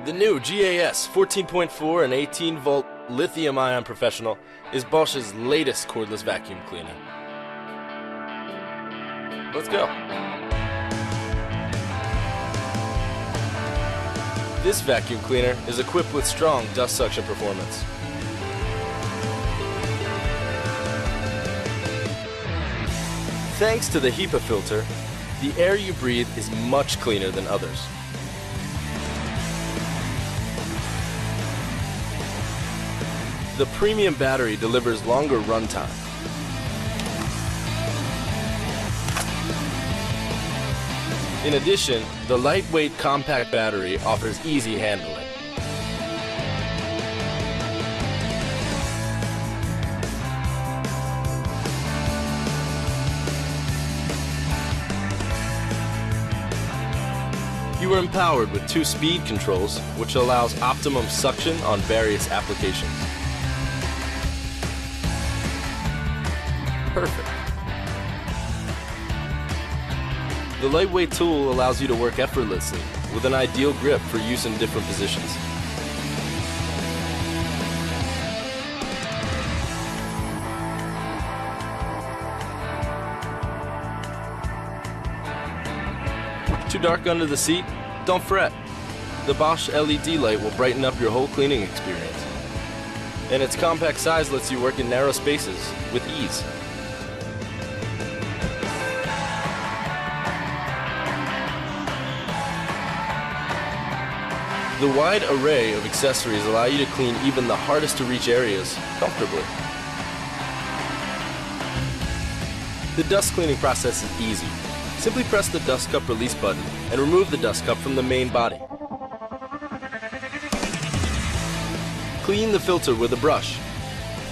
The new GAS 14.4 and 18-volt lithium-ion professional is Bosch's latest cordless vacuum cleaner. Let's go. This vacuum cleaner is equipped with strong dust suction performance. Thanks to the HEPA filter, the air you breathe is much cleaner than others. The premium battery delivers longer runtime. In addition, the lightweight compact battery offers easy handling. You are empowered with 2 speed controls, which allows optimum suction on various applications. Perfect. The lightweight tool allows you to work effortlessly with an ideal grip for use in different positions. Too dark under the seat? Don't fret. The Bosch LED light will brighten up your whole cleaning experience. And its compact size lets you work in narrow spaces with ease. The wide array of accessories allow you to clean even the hardest to reach areas comfortably. The dust cleaning process is easy. Simply press the dust cup release button and remove the dust cup from the main body. Clean the filter with a brush.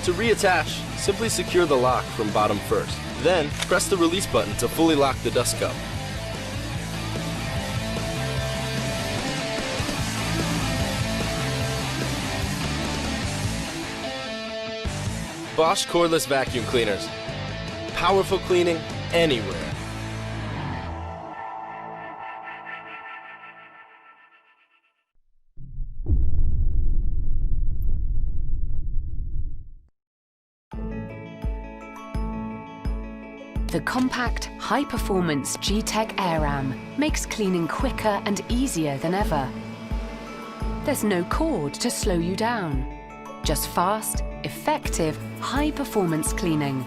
To reattach, simply secure the lock from bottom first. Then, press the release button to fully lock the dust cup. Bosch cordless vacuum cleaners. Powerful cleaning anywhere. The compact, high-performance G-Tech AirRam makes cleaning quicker and easier than ever. There's no cord to slow you down. Just fast, effective, high-performance cleaning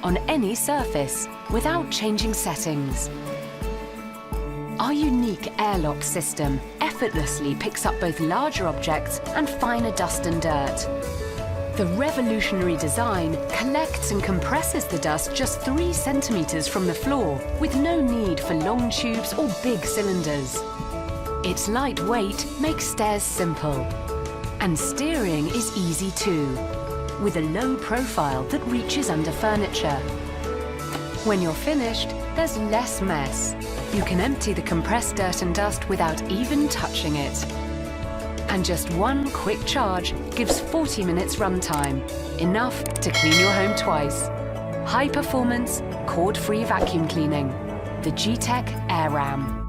on any surface without changing settings. Our unique airlock system effortlessly picks up both larger objects and finer dust and dirt. The revolutionary design collects and compresses the dust just 3 centimeters from the floor with no need for long tubes or big cylinders. Its lightweight makes stairs simple. And steering is easy too, with a low profile that reaches under furniture. When you're finished, there's less mess. You can empty the compressed dirt and dust without even touching it. And just 1 quick charge gives 40 minutes runtime, enough to clean your home twice. High performance, cord-free vacuum cleaning. The G-Tech AirRam.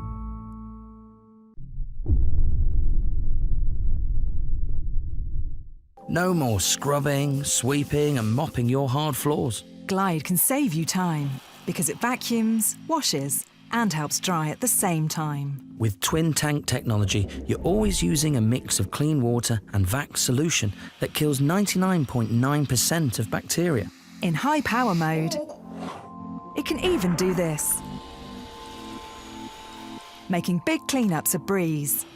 No more scrubbing, sweeping and mopping your hard floors. Glide can save you time because it vacuums, washes and helps dry at the same time. With twin tank technology, you're always using a mix of clean water and Vac solution that kills 99.9% of bacteria. In high power mode, it can even do this, making big cleanups a breeze.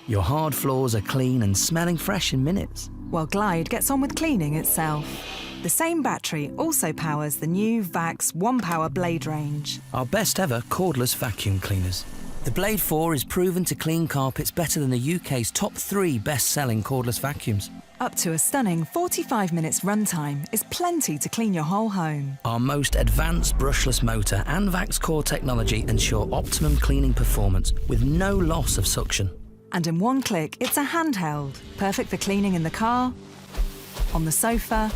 Your hard floors are clean and smelling fresh in minutes. While Glide gets on with cleaning itself. The same battery also powers the new Vax ONEPWR blade range. Our best ever cordless vacuum cleaners. The Blade 4 is proven to clean carpets better than the UK's top 3 best-selling cordless vacuums. Up to a stunning 45 minutes runtime is plenty to clean your whole home. Our most advanced brushless motor and Vax Core technology ensure optimum cleaning performance with no loss of suction. And in 1 click, it's a handheld, perfect for cleaning in the car, on the sofa,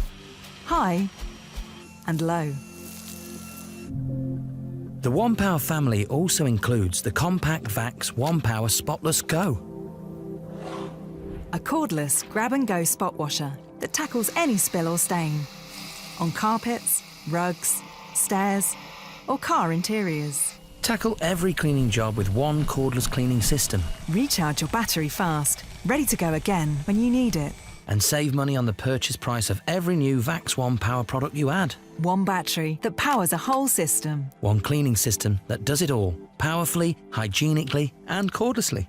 high and low. The ONEPWR family also includes the compact Vax ONEPWR Spotless Go. A cordless grab-and-go spot washer that tackles any spill or stain on carpets, rugs, stairs, or car interiors. Tackle every cleaning job with one cordless cleaning system. Recharge your battery fast, ready to go again when you need it. And save money on the purchase price of every new VAX ONEPWR product you add. One battery that powers a whole system. One cleaning system that does it all, powerfully, hygienically, and cordlessly.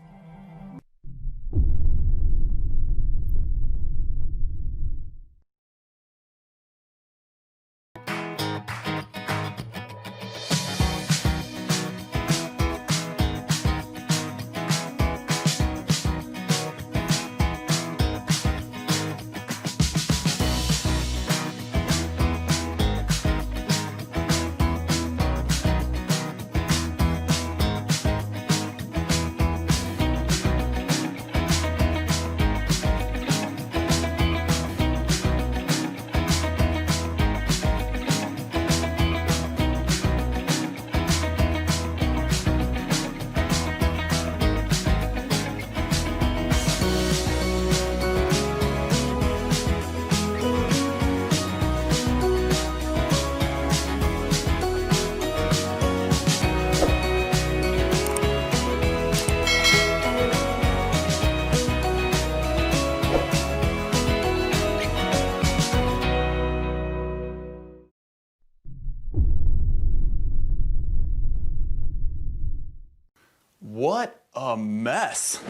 What a mess.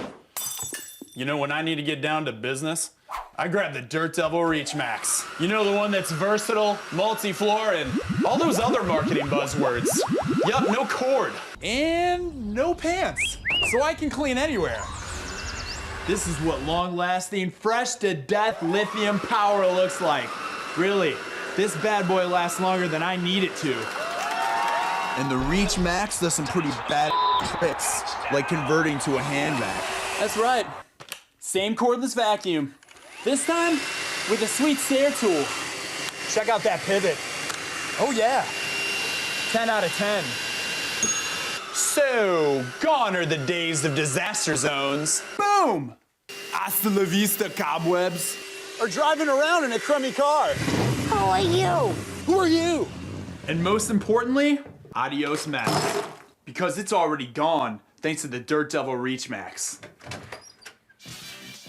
You know, when I need to get down to business, I grab the Dirt Devil Reach Max. You know, the one that's versatile, multi-floor, and all those other marketing buzzwords. Yup, no cord. And no pants, so I can clean anywhere. This is what long-lasting, fresh-to-death lithium power looks like. Really, this bad boy lasts longer than I need it to. And the Reach Max does some pretty bad tricks, like converting to a hand vac. That's right. Same cordless vacuum. This time, with a sweet stair tool. Check out that pivot. Oh yeah. 10 out of 10. So, gone are the days of disaster zones. Boom! Hasta la vista, cobwebs. Or driving around in a crummy car. Who are you? Who are you? And most importantly, adios mess. Because it's already gone, thanks to the Dirt Devil Reach Max.